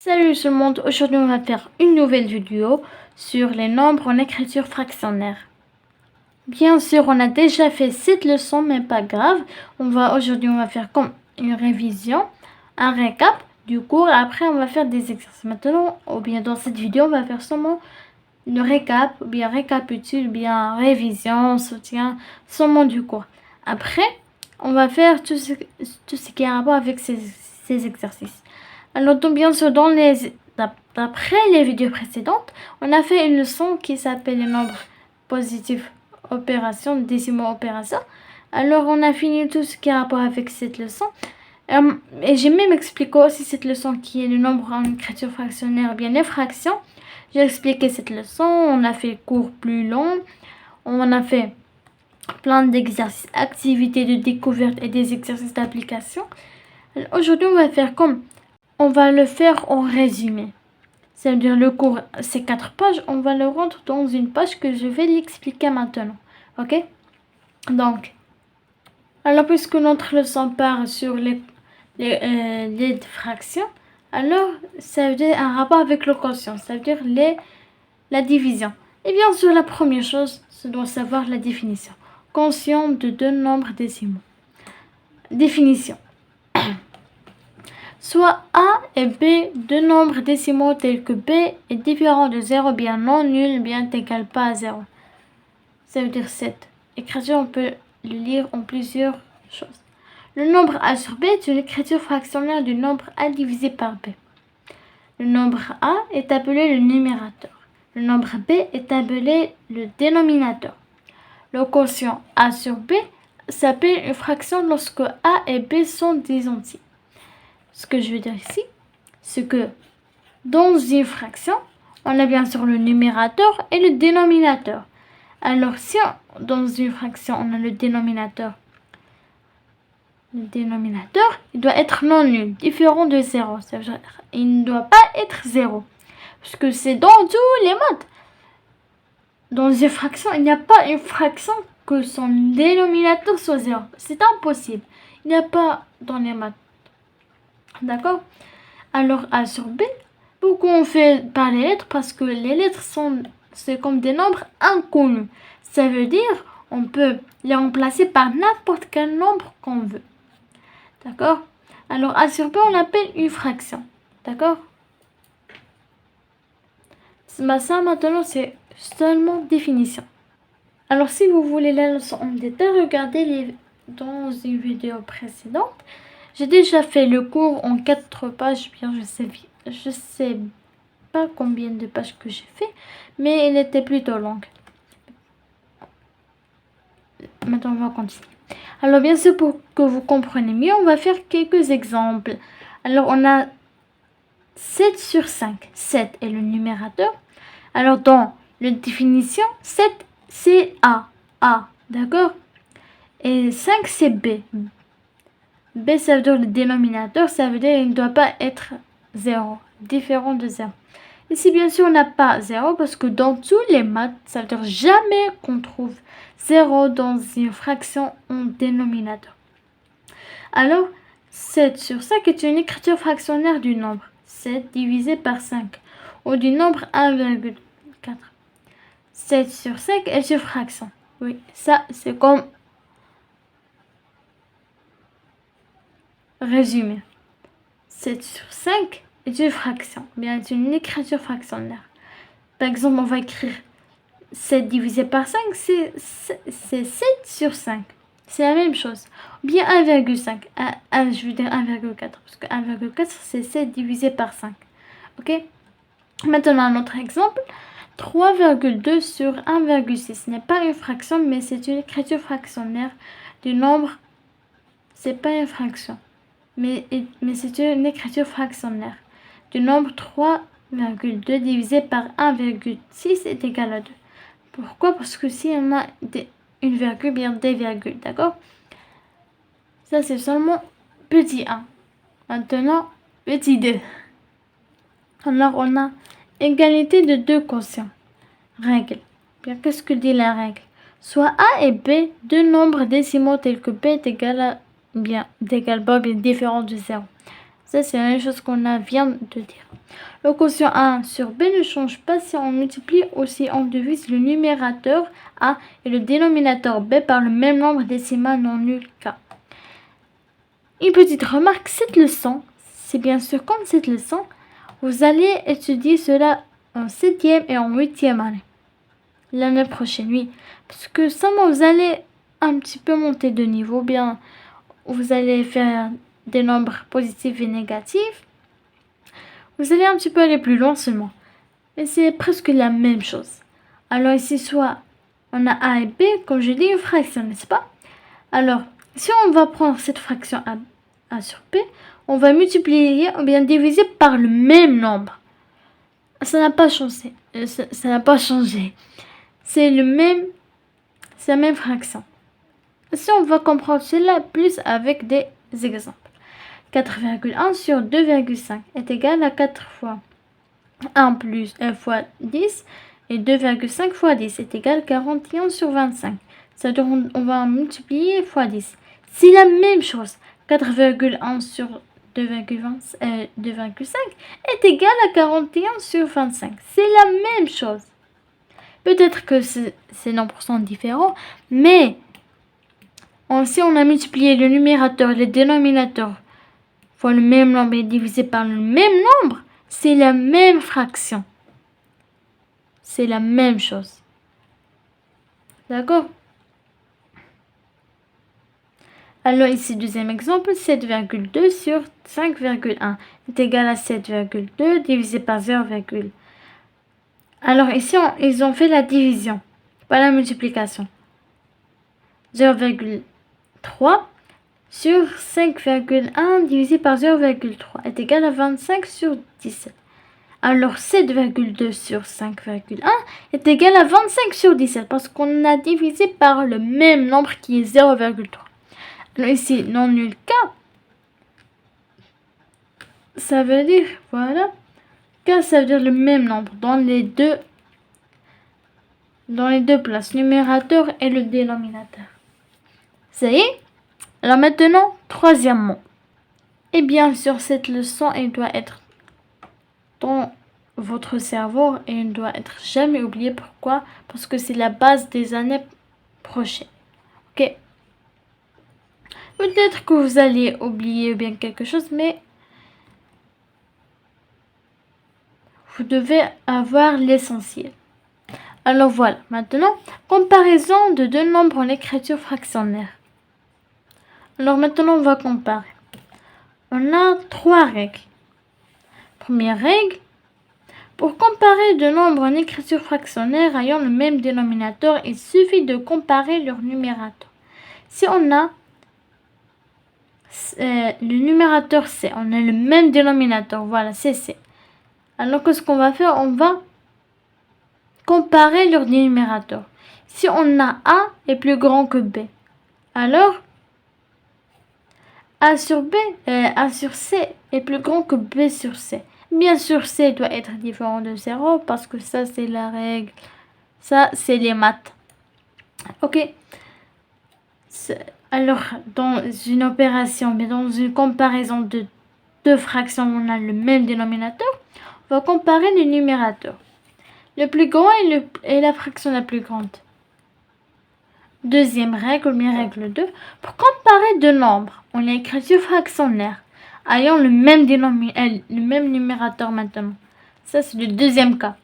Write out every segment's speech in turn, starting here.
Salut tout le monde, aujourd'hui on va faire une nouvelle vidéo sur les nombres en écriture fractionnaire. Bien sûr, on a déjà fait cette leçon, mais pas grave. Aujourd'hui on va faire comme une révision, un récap du cours et après on va faire des exercices. Maintenant, ou bien dans cette vidéo, on va faire seulement le récap, ou bien récapitule, ou bien révision, soutien, seulement du cours. Après, on va faire tout ce qui a rapport avec ces exercices. Alors, donc, bien sûr, d'après les vidéos précédentes, on a fait une leçon qui s'appelle les nombres positifs opérations, décimaux opérations. Alors, on a fini tout ce qui a rapport avec cette leçon. Et j'ai même expliqué aussi cette leçon qui est le nombre en écriture fractionnaire, bien les fractions. J'ai expliqué cette leçon, on a fait cours plus long, on a fait plein d'exercices, activités de découverte et des exercices d'application. Aujourd'hui, on va le faire en résumé. C'est-à-dire le cours, c'est 4 pages, on va le rendre dans une page que je vais l'expliquer maintenant. Ok? Donc, alors puisque notre leçon part sur les fractions, alors ça veut dire un rapport avec le quotient, ça veut dire la division. Et bien sûr, la première chose, c'est de savoir la définition. Quotient de deux nombres décimaux. Définition. Soit A et B, deux nombres décimaux tels que B est différent de 0, bien non nul, bien égal pas à 0. Ça veut dire 7. Écriture, on peut le lire en plusieurs choses. Le nombre A sur B est une écriture fractionnaire du nombre A divisé par B. Le nombre A est appelé le numérateur. Le nombre B est appelé le dénominateur. Le quotient A sur B s'appelle une fraction lorsque A et B sont des entiers. Ce que je veux dire ici, c'est que dans une fraction, on a bien sûr le numérateur et le dénominateur. Alors si dans une fraction, on a le dénominateur, il doit être non nul, différent de 0. Il ne doit pas être 0. Parce que c'est dans tous les modes. Dans une fraction, il n'y a pas une fraction que son dénominateur soit 0. C'est impossible. Il n'y a pas dans les maths. D'accord? Alors, A sur B, pourquoi on fait par les lettres? Parce que les lettres c'est comme des nombres inconnus. Ça veut dire on peut les remplacer par n'importe quel nombre qu'on veut. D'accord? Alors, A sur B, on l'appelle une fraction. D'accord? Ça, maintenant, c'est seulement définition. Alors, si vous voulez la leçon en détail, regardez dans une vidéo précédente. J'ai déjà fait le cours en 4 pages, bien je sais pas combien de pages que j'ai fait, mais il était plutôt long. Maintenant, on va continuer. Alors, bien sûr, pour que vous compreniez mieux, on va faire quelques exemples. Alors, on a 7 sur 5. 7 est le numérateur. Alors, dans la définition, 7, c'est A. A, d'accord? Et 5, c'est B. B, ça veut dire le dénominateur, ça veut dire qu'il ne doit pas être 0, différent de 0. Ici, bien sûr, on n'a pas 0 parce que dans tous les maths, ça veut dire jamais qu'on trouve 0 dans une fraction en dénominateur. Alors, 7 sur 5 est une écriture fractionnaire du nombre 7 divisé par 5 ou du nombre 1,4. 7 sur 5 est une fraction. Oui, ça, c'est comme résumé. 7 sur 5 est une fraction, bien c'est une écriture fractionnaire. Par exemple, on va écrire 7 divisé par 5, c'est 7 sur 5. C'est la même chose. Ou bien 1,5. Je veux dire 1,4. Parce que 1,4, c'est 7 divisé par 5. Ok? Maintenant, un autre exemple. 3,2 sur 1,6. Ce n'est pas une fraction, mais c'est une écriture fractionnaire du nombre. C'est pas une fraction. Mais c'est une écriture fractionnaire du nombre 3,2 divisé par 1,6 est égal à 2. Pourquoi? Parce que si on a une virgule, bien des virgules, d'accord? Ça, c'est seulement petit 1. Maintenant, petit 2. Alors, on a égalité de deux quotients. Règle. Bien, qu'est-ce que dit la règle? Soit A et B, deux nombres décimaux tels que B est égal à, bien, d'égal pas, bien différent de 0. Ça, c'est la même chose qu'on vient de dire. Le quotient A sur B ne change pas si on multiplie ou si on divise le numérateur A et le dénominateur B par le même nombre décimal non nul K. Une petite remarque, cette leçon, c'est bien sûr comme cette leçon, vous allez étudier cela en 7e et en 8e année. L'année prochaine, oui. Parce que seulement vous allez un petit peu monter de niveau, bien vous allez faire des nombres positifs et négatifs. Vous allez un petit peu aller plus loin seulement. Mais c'est presque la même chose. Alors ici, soit on a A et B, comme je dis, une fraction, n'est-ce pas? Alors, si on va prendre cette fraction A sur B, on va multiplier ou bien diviser par le même nombre. Ça n'a pas changé. Ça n'a pas changé. C'est la même fraction. Si on va comprendre cela plus avec des exemples. 4,1 sur 2,5 est égal à 4 fois 1 plus 1 fois 10 et 2,5 fois 10 est égal à 41 sur 25. C'est-à-dire on va multiplier fois 10. C'est la même chose. 4,1 sur 2,5 est égal à 41 sur 25. C'est la même chose. Peut-être que ces nombres sont différents, mais si on a multiplié le numérateur et le dénominateur fois le même nombre et divisé par le même nombre, c'est la même fraction. C'est la même chose. D'accord? Alors ici, deuxième exemple, 7,2 sur 5,1 est égal à 7,2 divisé par 0, alors ici, ils ont fait la division, pas la multiplication. 0,3 sur 5,1 divisé par 0,3 est égal à 25 sur 17. Alors 7,2 sur 5,1 est égal à 25 sur 17 parce qu'on a divisé par le même nombre qui est 0,3. Alors ici, non nul K, ça veut dire, voilà, K ça veut dire le même nombre dans les deux places, numérateur et le dénominateur. Ça y est. Alors maintenant, troisièmement. Et bien sûr, cette leçon, elle doit être dans votre cerveau et elle ne doit être jamais oubliée. Pourquoi? Parce que c'est la base des années prochaines. Ok? Peut-être que vous allez oublier bien quelque chose, mais vous devez avoir l'essentiel. Alors voilà, maintenant, comparaison de deux nombres en écriture fractionnaire. Alors maintenant, on va comparer. On a 3 règles. Première règle, pour comparer deux nombres en écriture fractionnaire ayant le même dénominateur, il suffit de comparer leur numérateur. Si on a le numérateur C, on a le même dénominateur, voilà, c'est C. Alors qu'est-ce qu'on va faire? On va comparer leur numérateur. Si on a A est plus grand que B, alors A sur C est plus grand que B sur C. Bien sûr, C doit être différent de 0 parce que ça, c'est la règle. Ça, c'est les maths. Ok. Alors, dans une opération, mais dans une comparaison de deux fractions, on a le même dénominateur. On va comparer les numérateurs. Le plus grand est la fraction la plus grande. Deuxième règle, mais règle 2. Pour comparer deux nombres en écriture fractionnaire ayant le même numérateur maintenant. Ça, c'est le deuxième cas.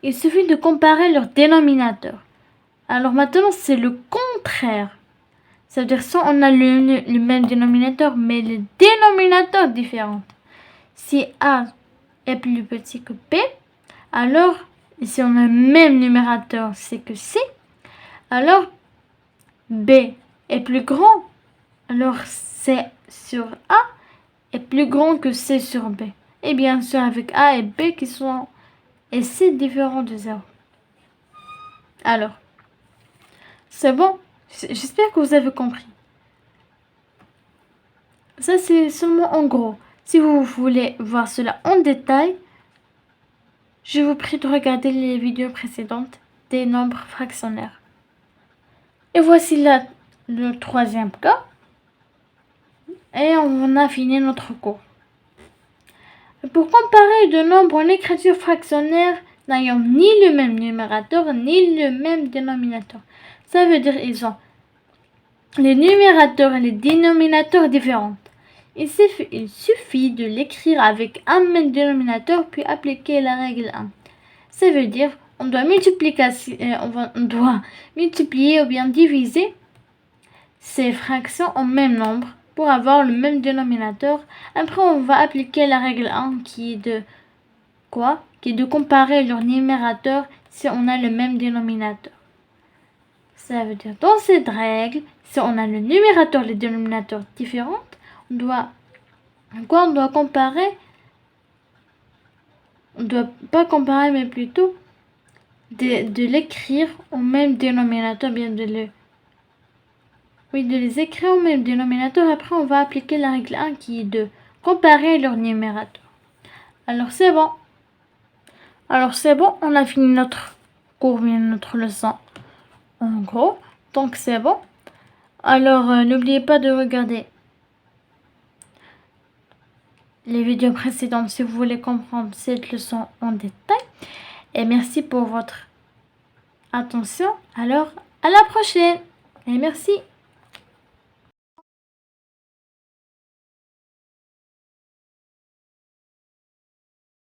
Il suffit de comparer leur dénominateur. Alors maintenant, c'est le contraire. Ça veut dire soit on a le même dénominateur, mais les dénominateurs différents. Si A est plus petit que B, alors si on a le même numérateur, c'est que C. Alors B est plus grand, alors C sur A est plus grand que C sur B. Et bien sûr avec A et B qui sont et C différents de 0. Alors, c'est bon? J'espère que vous avez compris. Ça c'est seulement en gros. Si vous voulez voir cela en détail, je vous prie de regarder les vidéos précédentes des nombres fractionnaires. Et voici là le troisième cas. Et on a fini notre cours. Pour comparer deux nombres en écriture fractionnaire n'ayant ni le même numérateur ni le même dénominateur. Ça veut dire qu'ils ont les numérateurs et les dénominateurs différents. Il suffit de l'écrire avec un même dénominateur puis appliquer la règle 1. Ça veut dire on doit multiplier ou bien diviser ces fractions en même nombre pour avoir le même dénominateur. Après, on va appliquer la règle 1 qui est de quoi? Qui est de comparer leurs numérateurs si on a le même dénominateur. Ça veut dire dans cette règle, si on a le numérateur et les dénominateurs différents, on doit comparer. On ne doit pas comparer, mais plutôt de l'écrire au même dénominateur, bien de les écrire au même dénominateur. Après, on va appliquer la règle 1 qui est de comparer leurs numérateurs. Alors, c'est bon. On a fini notre cours, notre leçon. En gros, donc c'est bon. Alors, n'oubliez pas de regarder les vidéos précédentes si vous voulez comprendre cette leçon en détail. Et merci pour votre attention. Alors, à la prochaine. Et merci.